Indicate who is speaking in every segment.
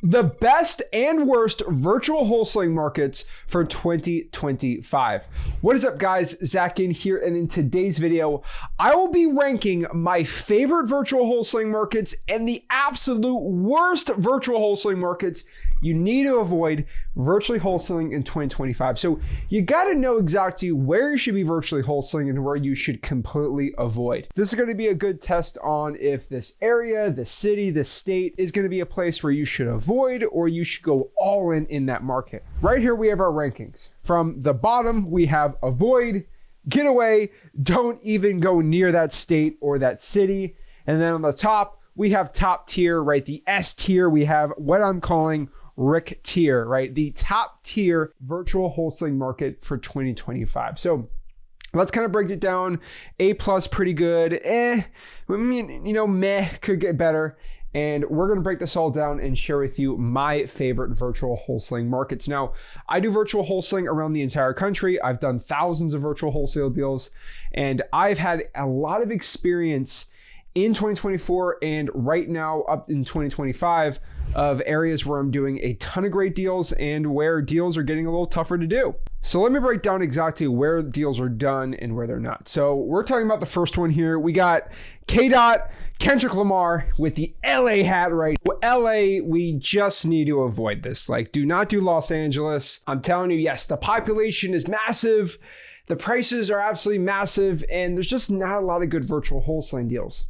Speaker 1: The best and worst virtual wholesaling markets for 2025. What is up, guys? Zach in here, and in today's video, I will be ranking my favorite virtual wholesaling markets and the absolute worst virtual wholesaling markets you need to avoid virtually wholesaling in 2025. So you got to know exactly where you should be virtually wholesaling and where you should completely avoid. This is going to be a good test on if this area, the city, the state is going to be a place where you should avoid or you should go all in that market. Right here, we have our rankings. From the bottom, we have avoid, get away, don't even go near that state or that city. And then on the top, we have top tier, right? The S tier, we have what I'm calling Rick tier, right? The top tier virtual wholesaling market for 2025. So let's kind of break it down. A plus, pretty good. Meh, could get better. And we're going to break this all down and share with you my favorite virtual wholesaling markets. Now, I do virtual wholesaling around the entire country. I've done thousands of virtual wholesale deals, and I've had a lot of experience in 2024 and right now up in 2025 of areas where I'm doing a ton of great deals and where deals are getting a little tougher to do. So let me break down exactly where deals are done and where they're not. So we're talking about the first one here. We got Kendrick Lamar with the LA hat, right? Well, LA, we just need to avoid this. Like, do not do Los Angeles. I'm telling you, yes, the population is massive. The prices are absolutely massive, and there's just not a lot of good virtual wholesaling deals.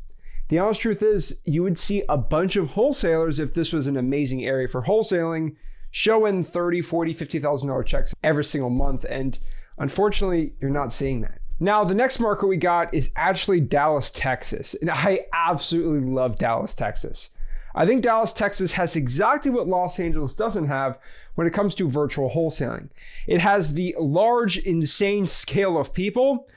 Speaker 1: The honest truth is, you would see a bunch of wholesalers if this was an amazing area for wholesaling, showing $30,000, $40,000, $50,000 checks every single month. And unfortunately, you're not seeing that. Now, the next market we got is actually Dallas, Texas. And I absolutely love Dallas, Texas. I think Dallas, Texas has exactly what Los Angeles doesn't have when it comes to virtual wholesaling. It has the large, insane scale of people,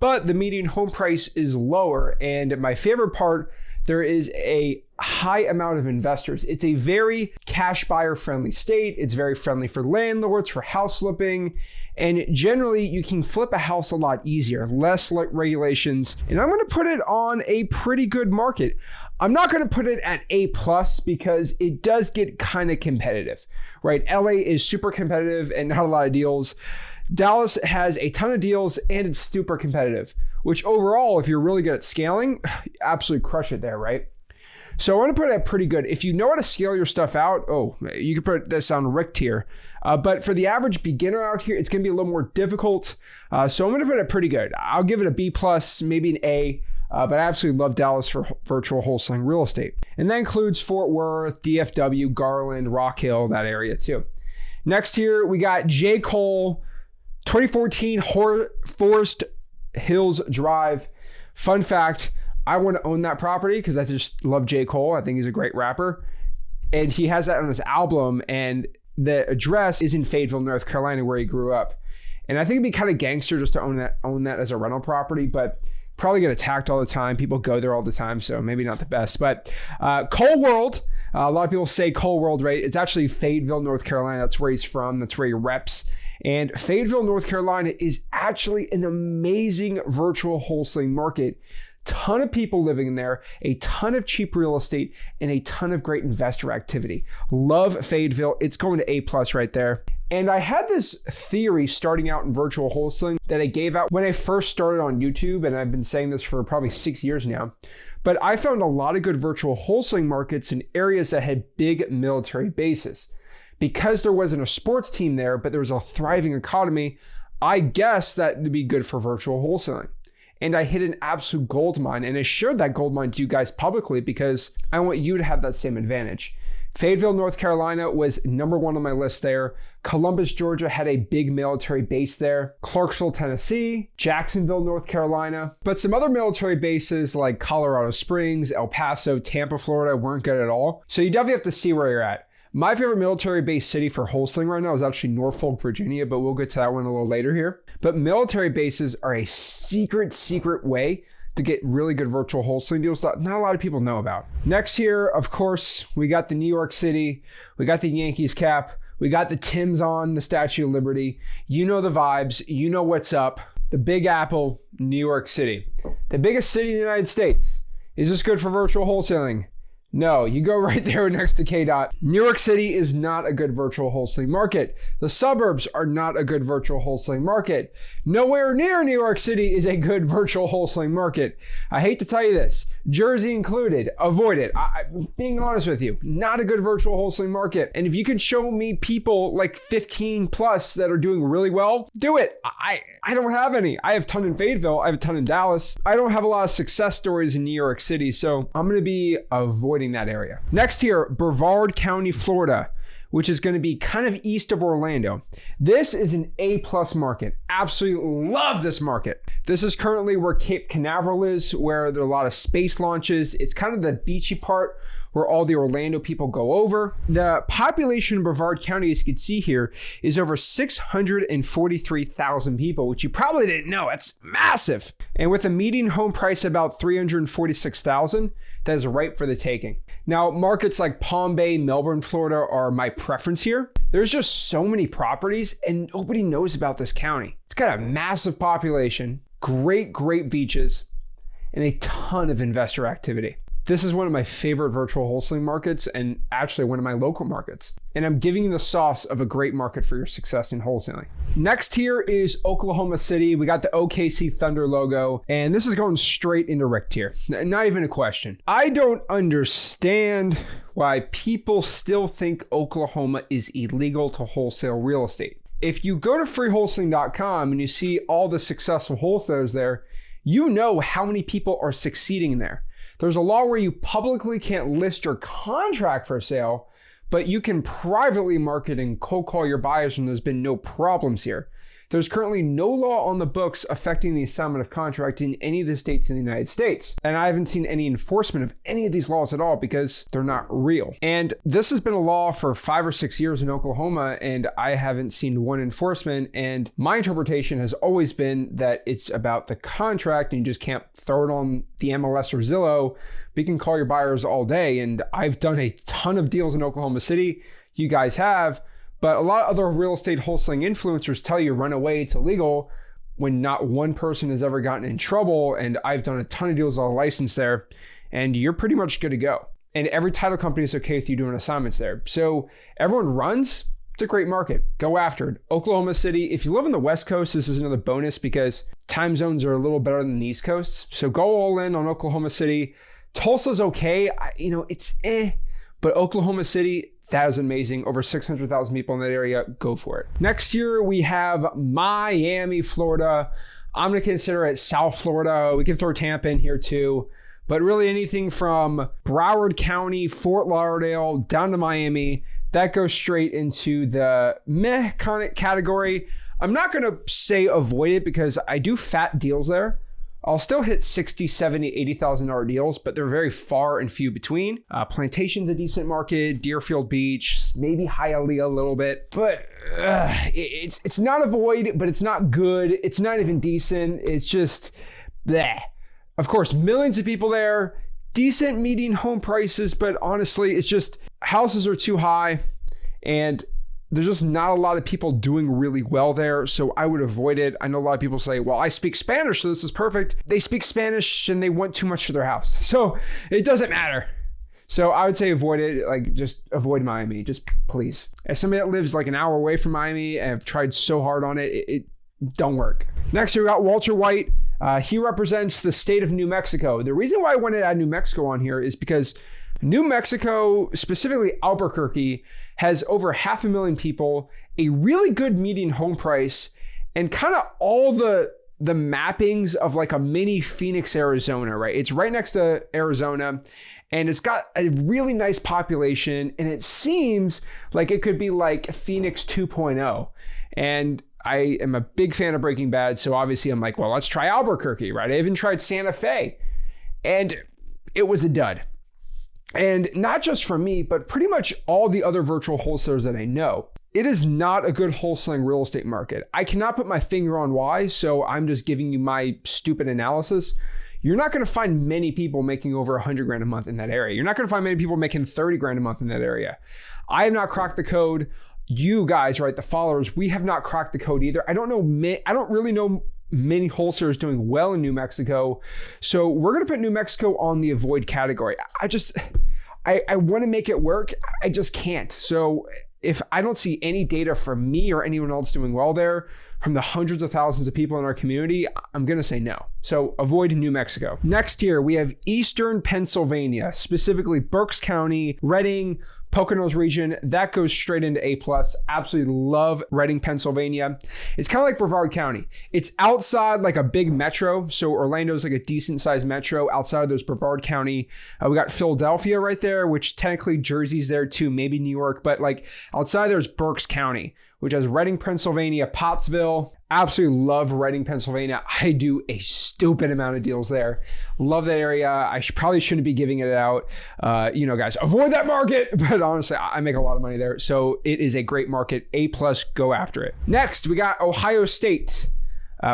Speaker 1: but the median home price is lower. And my favorite part, there is a high amount of investors. It's a very cash buyer friendly state. It's very friendly for landlords, for house flipping. And generally you can flip a house a lot easier, less regulations. And I'm going to put it on a pretty good market. I'm not going to put it at A plus because it does get kind of competitive, right? LA is super competitive and not a lot of deals. Dallas has a ton of deals and it's super competitive, which overall, if you're really good at scaling, absolutely crush it there, right? So I want to put it pretty good. If you know how to scale your stuff out, you can put this on Rick tier. But for the average beginner out here, it's going to be a little more difficult. So I'm going to put it pretty good. I'll give it a B plus, maybe an A. But I absolutely love Dallas for virtual wholesaling real estate. And that includes Fort Worth, DFW, Garland, Rock Hill, that area too. Next here, we got J. Cole, 2014 Forest Hills Drive. Fun fact, I want to own that property because I just love J. Cole. I think he's a great rapper. And he has that on his album, and the address is in Fayetteville, North Carolina, where he grew up. And I think it'd be kind of gangster just to own that as a rental property, but probably get attacked all the time. People go there all the time, so maybe not the best. But Cole World, a lot of people say Cole World, right? It's actually Fayetteville, North Carolina. That's where he's from. That's where he reps. And Fayetteville, North Carolina is actually an amazing virtual wholesaling market. Ton of people living in there, a ton of cheap real estate, and a ton of great investor activity. Love Fayetteville. It's going to A plus right there. And I had this theory starting out in virtual wholesaling that I gave out when I first started on YouTube, and I've been saying this for probably 6 years now. But I found a lot of good virtual wholesaling markets in areas that had big military bases. Because there wasn't a sports team there, but there was a thriving economy, I guess that would be good for virtual wholesaling. And I hit an absolute gold mine, and I shared that gold mine to you guys publicly because I want you to have that same advantage. Fayetteville, North Carolina was number one on my list there. Columbus, Georgia had a big military base there. Clarksville, Tennessee, Jacksonville, North Carolina. But some other military bases like Colorado Springs, El Paso, Tampa, Florida weren't good at all. So you definitely have to see where you're at. My favorite military-based city for wholesaling right now is actually Norfolk, Virginia, but we'll get to that one a little later here. But military bases are a secret way to get really good virtual wholesaling deals that not a lot of people know about. Next here, of course, we got the New York City, we got the Yankees cap, we got the Timbs on the Statue of Liberty. You know the vibes, you know what's up. The Big Apple, New York City. The biggest city in the United States. Is this good for virtual wholesaling? No, you go right there next to KDOT. New York City is not a good virtual wholesaling market. The suburbs are not a good virtual wholesaling market. Nowhere near New York City is a good virtual wholesaling market. I hate to tell you this, Jersey included, avoid it. Being honest with you, not a good virtual wholesaling market. And if you can show me people like 15 plus that are doing really well, do it. I don't have any. I have a ton in Fayetteville. I have a ton in Dallas. I don't have a lot of success stories in New York City, so I'm going to be avoiding that area. Next here, Brevard County, Florida, which is going to be kind of east of Orlando. This is an A+ market. Absolutely love this market. This is currently where Cape Canaveral is, where there are a lot of space launches. It's kind of the beachy part where all the Orlando people go over. The population in Brevard County, as you can see here, is over 643,000 people, which you probably didn't know. That's massive. And with a median home price about $346,000, that is ripe for the taking. Now, markets like Palm Bay, Melbourne, Florida are my preference here. There's just so many properties and nobody knows about this county. It's got a massive population, great beaches, and a ton of investor activity. This is one of my favorite virtual wholesaling markets and actually one of my local markets. And I'm giving you the sauce of a great market for your success in wholesaling. Next here is Oklahoma City. We got the OKC Thunder logo, and this is going straight into Rick tier. Not even a question. I don't understand why people still think Oklahoma is illegal to wholesale real estate. If you go to freewholesaling.com and you see all the successful wholesalers there, you know how many people are succeeding there. There's a law where you publicly can't list your contract for sale, but you can privately market and cold call your buyers, and there's been no problems here. There's currently no law on the books affecting the assignment of contract in any of the states in the United States. And I haven't seen any enforcement of any of these laws at all because they're not real. And this has been a law for 5 or 6 years in Oklahoma, and I haven't seen one enforcement. And my interpretation has always been that it's about the contract and you just can't throw it on the MLS or Zillow. But you can call your buyers all day. And I've done a ton of deals in Oklahoma City. You guys have. But a lot of other real estate wholesaling influencers tell you run away, it's illegal, when not one person has ever gotten in trouble. And I've done a ton of deals on a license there, and you're pretty much good to go. And every title company is okay with you doing assignments there. So everyone runs. It's a great market. Go after it. Oklahoma City, if you live on the West Coast, this is another bonus because time zones are a little better than the East Coast. So go all in on Oklahoma City. Tulsa's okay. It's but Oklahoma City, that is amazing. Over 600,000 people in that area. Go for it. Next year, we have Miami, Florida. I'm going to consider it South Florida. We can throw Tampa in here too. But really anything from Broward County, Fort Lauderdale, down to Miami, that goes straight into the meh kind of category. I'm not going to say avoid it because I do fat deals there. I'll still hit 60, 70, $80,000 deals, but they're very far and few between. Plantation's a decent market, Deerfield Beach, maybe Hialeah a little bit, but it's not avoid, but it's not good. It's not even decent. It's just bleh. Of course, millions of people there, decent median home prices, but honestly, it's just houses are too high and there's just not a lot of people doing really well there, so I would avoid it. I know a lot of people say, well, I speak Spanish, so this is perfect. They speak Spanish and they want too much for their house, so it doesn't matter. So I would say avoid it, like just avoid Miami, just please. As somebody that lives like an hour away from Miami and have tried so hard on it, it don't work. Next, we got Walter White. He represents the state of New Mexico. The reason why I wanted to add New Mexico on here is because New Mexico, specifically Albuquerque, has over 500,000 people, a really good median home price, and kind of all the mappings of like a mini Phoenix, Arizona, right? It's right next to Arizona, and it's got a really nice population, and it seems like it could be like Phoenix 2.0. And I am a big fan of Breaking Bad, so obviously I'm like, well, let's try Albuquerque, right? I even tried Santa Fe, and it was a dud. And not just for me, but pretty much all the other virtual wholesalers that I know. It is not a good wholesaling real estate market. I cannot put my finger on why, so I'm just giving you my stupid analysis. You're not going to find many people making over 100 grand a month in that area. You're not going to find many people making 30 grand a month in that area. I have not cracked the code. You guys, right, the followers, we have not cracked the code either. I don't really know many wholesalers doing well in New Mexico. So we're going to put New Mexico on the avoid category. I want to make it work. I just can't. So if I don't see any data from me or anyone else doing well there from the hundreds of thousands of people in our community, I'm going to say no. So avoid New Mexico. Next here, we have Eastern Pennsylvania, specifically Berks County, Reading, Poconos region. That goes straight into A+. Absolutely love Reading, Pennsylvania. It's kind of like Brevard County. It's outside like a big metro. So Orlando's like a decent sized metro. Outside of those Brevard County, we got Philadelphia right there, which technically Jersey's there too, maybe New York, but like outside there's Berks County, which has Reading, Pennsylvania, Pottsville. Absolutely love Reading, Pennsylvania. I do a stupid amount of deals there. Love that area. I probably shouldn't be giving it out. Guys, avoid that market. But honestly, I make a lot of money there. So it is a great market. A+, go after it. Next, we got Ohio State,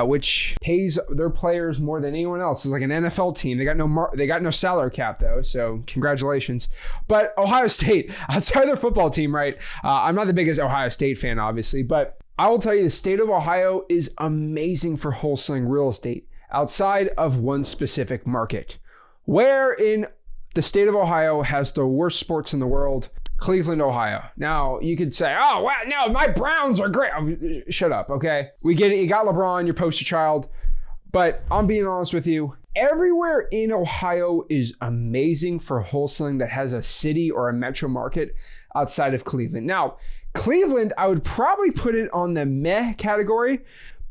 Speaker 1: which pays their players more than anyone else. It's like an NFL team. They got no salary cap though. So congratulations. But Ohio State, outside of their football team, right? I'm not the biggest Ohio State fan, obviously, but I will tell you the state of Ohio is amazing for wholesaling real estate outside of one specific market. Where in the state of Ohio has the worst sports in the world? Cleveland, Ohio. Now, you could say, oh, wow, no, my Browns are great. Oh, shut up, okay? We get it. You got LeBron, your poster child. But I'm being honest with you. Everywhere in Ohio is amazing for wholesaling that has a city or a metro market outside of Cleveland. Now, Cleveland, I would probably put it on the meh category,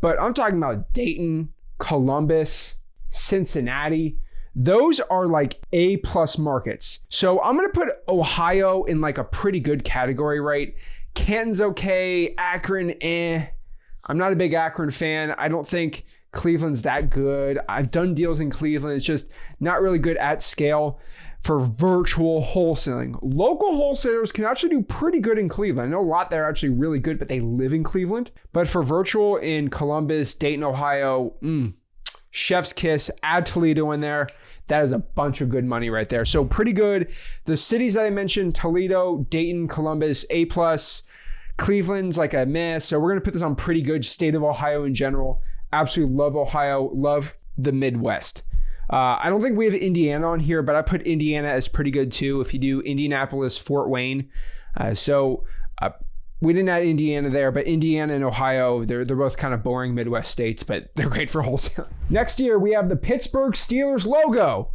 Speaker 1: but I'm talking about Dayton, Columbus, Cincinnati. Those are like A+ markets. So I'm going to put Ohio in like a pretty good category, right? Canton's okay. Akron, I'm not a big Akron fan. I don't think Cleveland's that good. I've done deals in Cleveland. It's just not really good at scale for virtual wholesaling. Local wholesalers can actually do pretty good in Cleveland. I know a lot that are actually really good, but they live in Cleveland. But for virtual in Columbus, Dayton, Ohio, chef's kiss, add Toledo in there. That is a bunch of good money right there. So pretty good. The cities that I mentioned, Toledo, Dayton, Columbus, A+. Cleveland's like a mess. So we're going to put this on pretty good. State of Ohio in general. Absolutely love Ohio. Love the Midwest. I don't think we have Indiana on here, but I put Indiana as pretty good too. If you do Indianapolis, Fort Wayne. We didn't add Indiana there, but Indiana and Ohio, they're both kind of boring Midwest states, but they're great for wholesale. Next year, we have the Pittsburgh Steelers logo.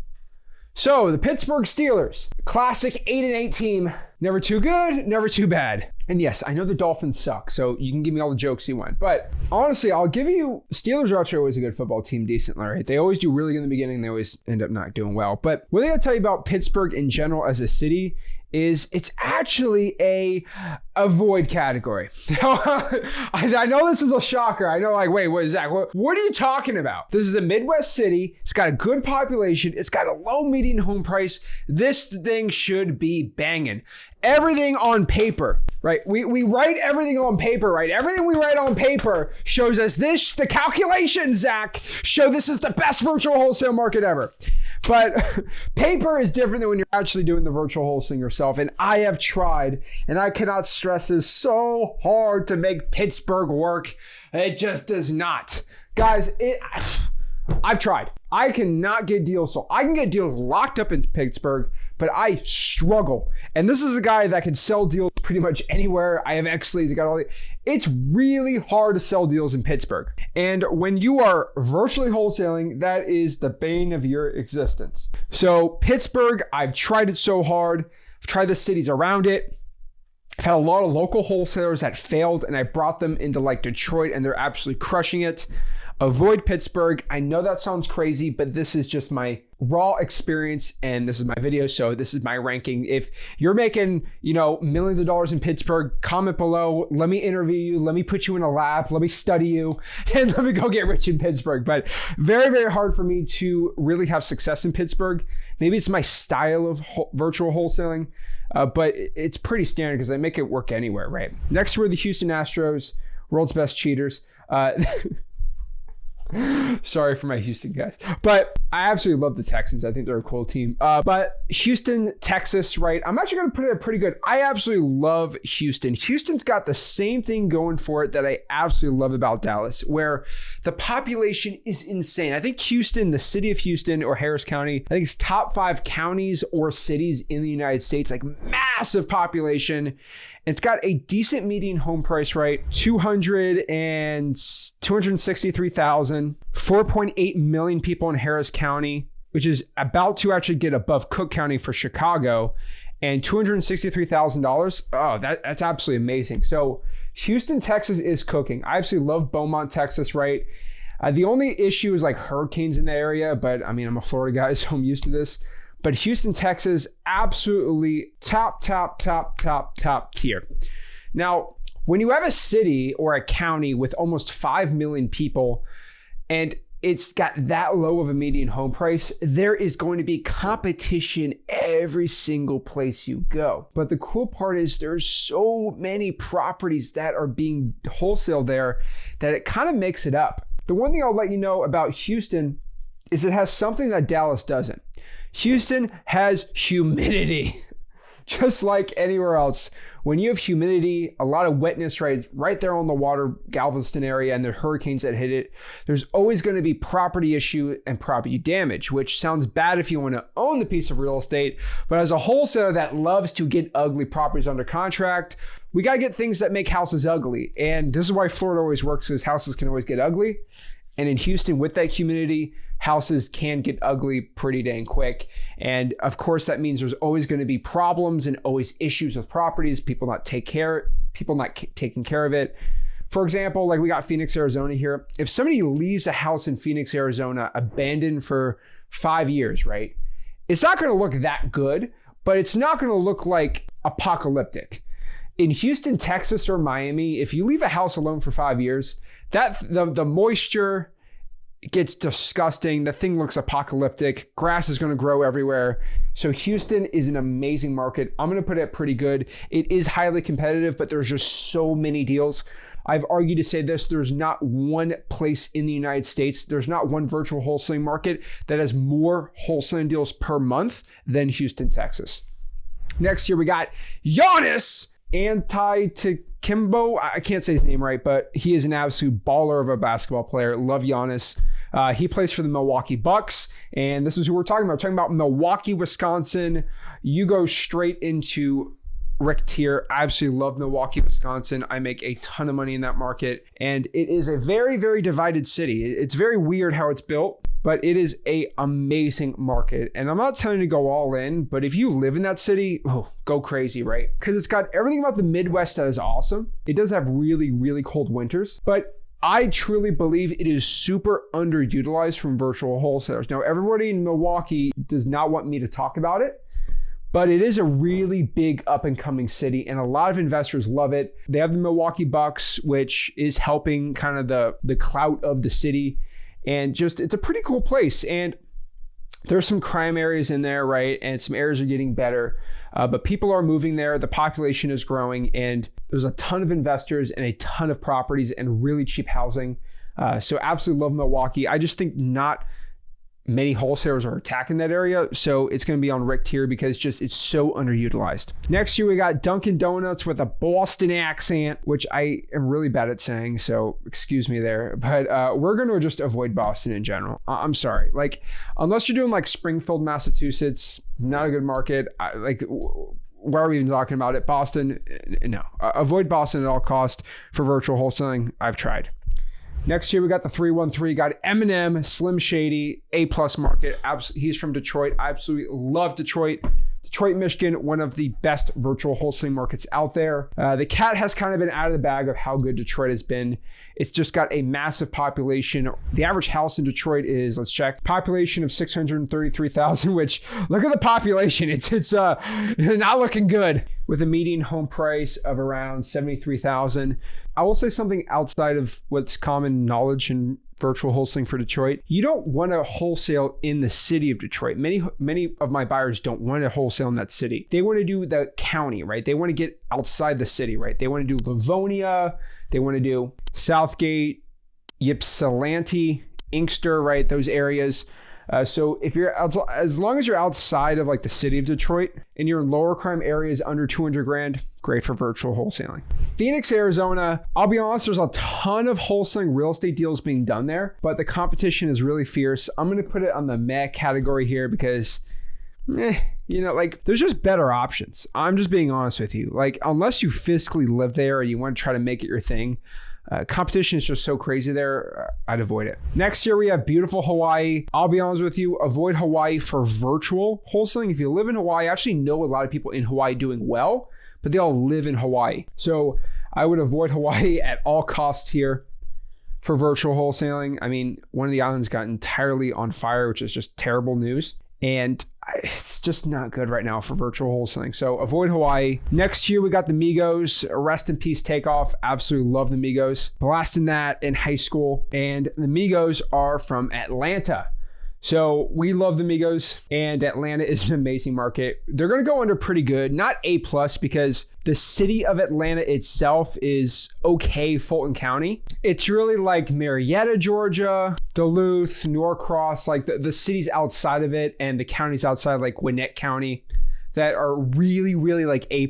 Speaker 1: So the Pittsburgh Steelers, classic 8-8 team, never too good, never too bad. And yes, I know the Dolphins suck, so you can give me all the jokes you want. But honestly, I'll give you, Steelers are actually always a good football team, decently, right? They always do really good in the beginning. They always end up not doing well. But what I gotta tell you about Pittsburgh in general as a city is it's actually a avoid category. I know this is a shocker. I know, like, wait, what is that? What are you talking about? This is a Midwest city. It's got a good population. It's got a low median home price. This thing should be banging. Everything on paper, right? We write everything on paper, right? Everything we write on paper shows us this, the calculations, Zach, show this is the best virtual wholesale market ever. But paper is different than when you're actually doing the virtual wholesaling yourself. And I have tried, and I cannot stress this so hard to make Pittsburgh work. It just does not. Guys, I've tried. I cannot get deals. So I can get deals locked up in Pittsburgh, but I struggle. And this is a guy that can sell deals pretty much anywhere. I have X-Leads. I got all the. It's really hard to sell deals in Pittsburgh. And when you are virtually wholesaling, that is the bane of your existence. So Pittsburgh, I've tried it so hard. I've tried the cities around it. I've had a lot of local wholesalers that failed, and I brought them into like Detroit, and they're absolutely crushing it. Avoid Pittsburgh. I know that sounds crazy, but this is just my raw experience, and this is my video, so this is my ranking. If you're making, millions of dollars in Pittsburgh, comment below. Let me interview you. Let me put you in a lab. Let me study you, and let me go get rich in Pittsburgh. But very, very hard for me to really have success in Pittsburgh. Maybe it's my style of virtual wholesaling, but it's pretty standard because I make it work anywhere, right? Next, we're the Houston Astros, world's best cheaters. Sorry for my Houston guys. But I absolutely love the Texans. I think they're a cool team. But Houston, Texas, right? I'm actually going to put it pretty good. I absolutely love Houston. Houston's got the same thing going for it that I absolutely love about Dallas, where the population is insane. I think Houston, the city of Houston or Harris County, I think it's top 5 counties or cities in the United States, like massive population. It's got a decent median home price, right? 263,000, 4.8 million people in Harris County, which is about to actually get above Cook County for Chicago, and $263,000. Oh, that's absolutely amazing. So Houston, Texas is cooking. I absolutely love Beaumont, Texas, right? The only issue is like hurricanes in the area, but I mean, I'm a Florida guy, so I'm used to this. But Houston, Texas, absolutely top tier. Now, when you have a city or a county with almost 5 million people and it's got that low of a median home price, there is going to be competition every single place you go. But the cool part is there's so many properties that are being wholesaled there that it kind of makes it up. The one thing I'll let you know about Houston is it has something that Dallas doesn't. Houston has humidity, just like anywhere else. When you have humidity, a lot of wetness right there on the water, Galveston area, and the hurricanes that hit it, there's always going to be property issue and property damage, which sounds bad if you want to own the piece of real estate. But as a wholesaler that loves to get ugly properties under contract, we got to get things that make houses ugly. And this is why Florida always works, because houses can always get ugly. And in Houston, with that humidity, houses can get ugly pretty dang quick. And of course, that means there's always going to be problems and always issues with properties, people not taking care of it. For example, like we got Phoenix, Arizona here. If somebody leaves a house in Phoenix, Arizona, abandoned for 5 years, right? It's not going to look that good, but it's not going to look like apocalyptic. In Houston, Texas, or Miami, if you leave a house alone for 5 years, the moisture gets disgusting. The thing looks apocalyptic. Grass is going to grow everywhere. So Houston is an amazing market. I'm going to put it pretty good. It is highly competitive, but there's just so many deals. I've argued to say this, there's not one place in the United States, there's not one virtual wholesaling market that has more wholesaling deals per month than Houston, Texas. Next here, we got Giannis Antetokounmpo. I can't say his name right, but he is an absolute baller of a basketball player. Love Giannis. He plays for the Milwaukee Bucks, and this is who we're talking about. We're talking about Milwaukee, Wisconsin. You go straight into Rick Tier. I absolutely love Milwaukee, Wisconsin. I make a ton of money in that market, and it is a very, very divided city. It's very weird how it's built, but it is an amazing market. And I'm not telling you to go all in, but if you live in that city, go crazy, right? Because it's got everything about the Midwest that is awesome. It does have really, really cold winters, but I truly believe it is super underutilized from virtual wholesalers. Now, everybody in Milwaukee does not want me to talk about it, but it is a really big up and coming city, and a lot of investors love it. They have the Milwaukee Bucks, which is helping kind of the clout of the city. And just, it's a pretty cool place. And there's some crime areas in there, right? And some areas are getting better, but people are moving there. The population is growing, and there's a ton of investors and a ton of properties and really cheap housing. So absolutely love Milwaukee. I just think not many wholesalers are attacking that area. So it's going to be on Rick Tier because it's so underutilized. Next year, we got Dunkin' Donuts with a Boston accent, which I am really bad at saying. So excuse me there, but we're going to just avoid Boston in general. I'm sorry. Like, unless you're doing like Springfield, Massachusetts, not a good market. Why are we even talking about it? Boston, no. Avoid Boston at all costs for virtual wholesaling. I've tried. Next year, we got the 313, got Eminem, Slim Shady, A+ market. He's from Detroit. I absolutely love Detroit. Detroit, Michigan, one of the best virtual wholesaling markets out there. The cat has kind of been out of the bag of how good Detroit has been. It's just got a massive population. The average house in Detroit is, let's check, population of 633,000, which, look at the population. It's not looking good, with a median home price of around 73,000. I will say something outside of what's common knowledge in virtual wholesaling for Detroit. You don't want to wholesale in the city of Detroit. Many of my buyers don't want to wholesale in that city. They want to do the county, right? They want to get outside the city, right? They want to do Livonia. They want to do Southgate, Ypsilanti, Inkster, right? Those areas. So if you're as long as you're outside of like the city of Detroit and you're in lower crime areas under 200 grand, great for virtual wholesaling. Phoenix, Arizona, I'll be honest, there's a ton of wholesaling real estate deals being done there, but the competition is really fierce. I'm going to put it on the meh category here because like there's just better options. I'm just being honest with you. Like unless you physically live there and you want to try to make it your thing, competition is just so crazy there, I'd avoid it. Next year, we have beautiful Hawaii. I'll be honest with you, avoid Hawaii for virtual wholesaling. If you live in Hawaii, I actually know a lot of people in Hawaii doing well, but they all live in Hawaii. So I would avoid Hawaii at all costs here for virtual wholesaling. I mean, one of the islands got entirely on fire, which is just terrible news. And it's just not good right now for virtual wholesaling. So avoid Hawaii. Next year, we got the Migos. Rest in peace, Takeoff. Absolutely love the Migos. Blasting that in high school. And the Migos are from Atlanta. So we love the Migos, and Atlanta is an amazing market. They're going to go under pretty good, not A+, because the city of Atlanta itself is okay, Fulton County. It's really like Marietta, Georgia, Duluth, Norcross, like the cities outside of it and the counties outside like Gwinnett County that are really, really like A+.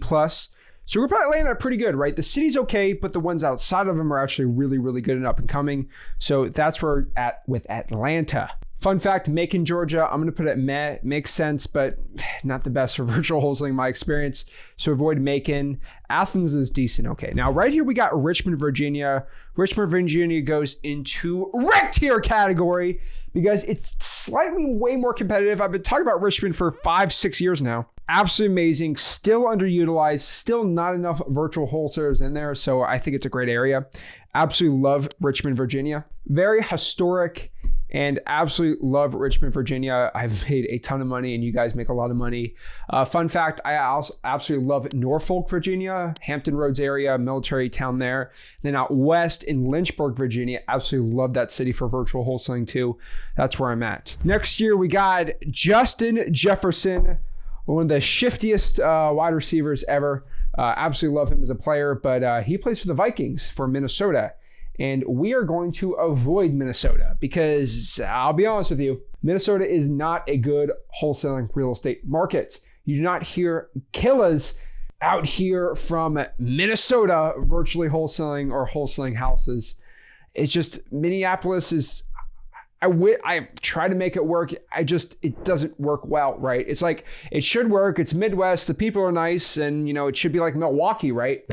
Speaker 1: So we're probably landing at pretty good, right? The city's okay, but the ones outside of them are actually really, really good and up and coming. So that's where we're at with Atlanta. Fun fact, Macon, Georgia, I'm going to put it meh, makes sense, but not the best for virtual wholesaling in my experience. So avoid Macon. Athens is decent. Okay. Now right here, we got Richmond, Virginia. Richmond, Virginia goes into wreck tier category because it's slightly way more competitive. I've been talking about Richmond for 5-6 years now. Absolutely amazing. Still underutilized. Still not enough virtual wholesalers in there. So I think it's a great area. Absolutely love Richmond, Virginia. Very historic. And absolutely love Richmond, Virginia. I've made a ton of money and you guys make a lot of money. Fun fact, I also absolutely love Norfolk, Virginia, Hampton Roads area, military town there. Then out west in Lynchburg, Virginia, absolutely love that city for virtual wholesaling too. That's where I'm at. Next year, we got Justin Jefferson, one of the shiftiest wide receivers ever. Absolutely love him as a player, but he plays for the Vikings for Minnesota. And we are going to avoid Minnesota because I'll be honest with you, Minnesota is not a good wholesaling real estate market. You do not hear killers out here from Minnesota virtually wholesaling or wholesaling houses. It's just Minneapolis is, I try to make it work. It doesn't work well, right? It's like, it should work. It's Midwest. The people are nice. And, it should be like Milwaukee, right?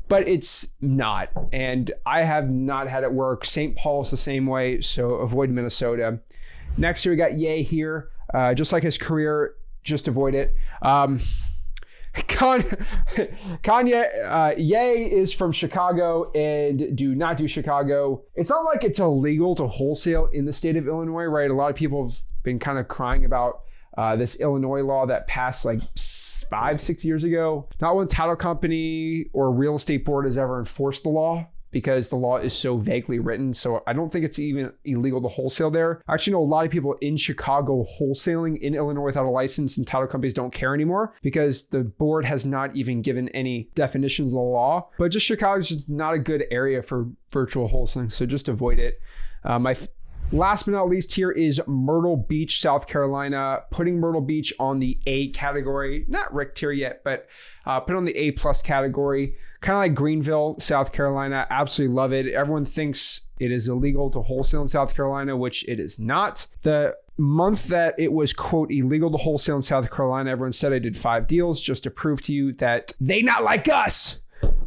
Speaker 1: But it's not. And I have not had it work. St. Paul's the same way. So avoid Minnesota. Next year, we got Ye here. Just like his career, just avoid it. Ye is from Chicago and do not do Chicago. It's not like it's illegal to wholesale in the state of Illinois, right? A lot of people have been kind of crying about this Illinois law that passed like 5-6 years ago. Not one title company or real estate board has ever enforced the law because the law is so vaguely written. So I don't think it's even illegal to wholesale there. I actually know a lot of people in Chicago wholesaling in Illinois without a license, and title companies don't care anymore because the board has not even given any definitions of the law. But just Chicago's just not a good area for virtual wholesaling, so just avoid it. Last but not least here is Myrtle Beach, South Carolina. Putting Myrtle Beach on the A category, not Rick tier yet, but put on the A+ category. Kind of like Greenville, South Carolina. Absolutely love it. Everyone thinks it is illegal to wholesale in South Carolina, which it is not. The month that it was, quote, illegal to wholesale in South Carolina, everyone said I did 5 deals just to prove to you that they not like us.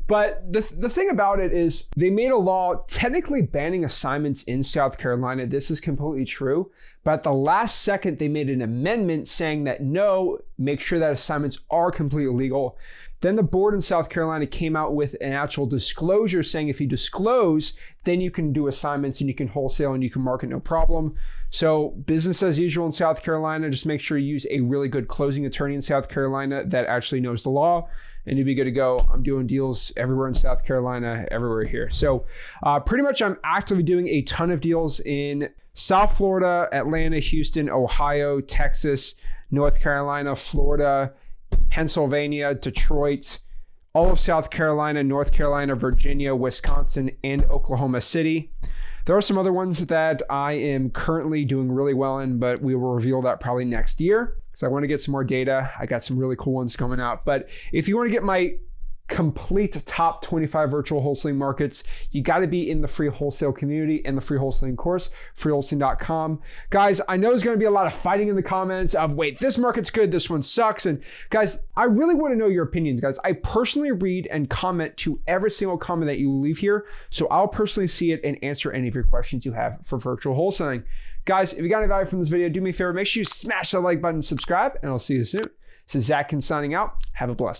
Speaker 1: But the thing about it is they made a law technically banning assignments in South Carolina. This is completely true. But at the last second, they made an amendment saying that no, make sure that assignments are completely legal. Then the board in South Carolina came out with an actual disclosure saying if you disclose, then you can do assignments and you can wholesale and you can market no problem. So business as usual in South Carolina, just make sure you use a really good closing attorney in South Carolina that actually knows the law and you'll be good to go. I'm doing deals everywhere in South Carolina, everywhere here. So pretty much I'm actively doing a ton of deals in South Florida, Atlanta, Houston, Ohio, Texas, North Carolina, Florida, Pennsylvania, Detroit, all of South Carolina, North Carolina, Virginia, Wisconsin, and Oklahoma City. There are some other ones that I am currently doing really well in, but we will reveal that probably next year because I want to get some more data. I got some really cool ones coming out. But if you want to get my complete top 25 virtual wholesaling markets, you got to be in the free wholesale community and the free wholesaling course, freewholesaling.com. Guys, I know there's going to be a lot of fighting in the comments of, wait, this market's good, this one sucks. And guys, I really want to know your opinions, guys. I personally read and comment to every single comment that you leave here. So I'll personally see it and answer any of your questions you have for virtual wholesaling. Guys, if you got any value from this video, do me a favor, make sure you smash that like button and subscribe, and I'll see you soon. This is Zach signing out. Have a blessed one.